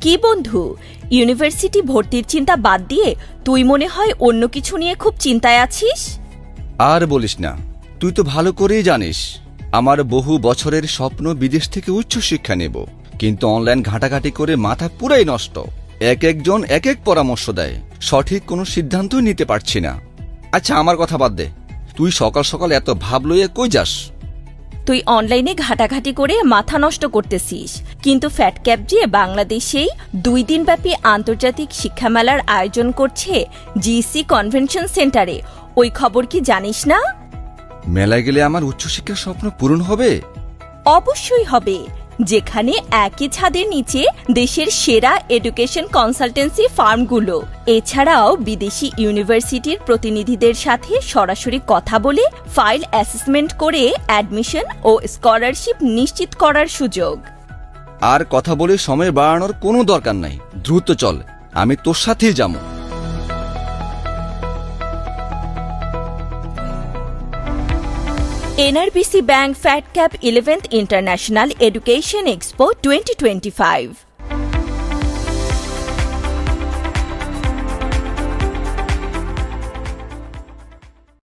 কি বন্ধু, ইউনিভার্সিটি ভর্তির চিন্তা বাদ দিয়ে তুই মনে হয় অন্য কিছু নিয়ে খুব চিন্তায় আছিস। আর বলিস না, তুই তো ভালো করেই জানিস আমার বহু বছরের স্বপ্ন বিদেশ থেকে উচ্চশিক্ষা নেব, কিন্তু অনলাইন ঘাটাঘাটি করে মাথা পুরাই নষ্ট। এক একজন এক এক পরামর্শ দেয়, সঠিক কোনো সিদ্ধান্তই নিতে পারছি না। আচ্ছা, আমার কথা বাদ দে, তুই সকাল সকাল এত ভাব লইয়ে কই যাস? তুই অনলাইনে ঘাটাঘাটি করে মাথা নষ্ট করতেছিস, কিন্তু ফ্যাটক্যাপ যে বাংলাদেশেই 2 দিনব্যাপী আন্তর্জাতিক শিক্ষা মেলার আয়োজন করছে জিসি কনভেনশন সেন্টারে। ওই খবর কি জানিস না? মেলায় গেলে আমার উচ্চশিক্ষার স্বপ্ন পূরণ হবে? অবশ্যই হবে, যেখানে একই ছাদের নিচে দেশের সেরা এডুকেশন কনসালটেন্সি ফার্মগুলো, এছাড়াও বিদেশি ইউনিভার্সিটির প্রতিনিধিদের সাথে সরাসরি কথা বলে ফাইল অ্যাসেসমেন্ট করে অ্যাডমিশন ও স্কলারশিপ নিশ্চিত করার সুযোগ। আর কথা বলে সময় বাড়ানোর কোনো দরকার নাই, দ্রুত চল, আমি তোর সাথেই যাব। NRBC Bank FatCap 11th International Education Expo 2025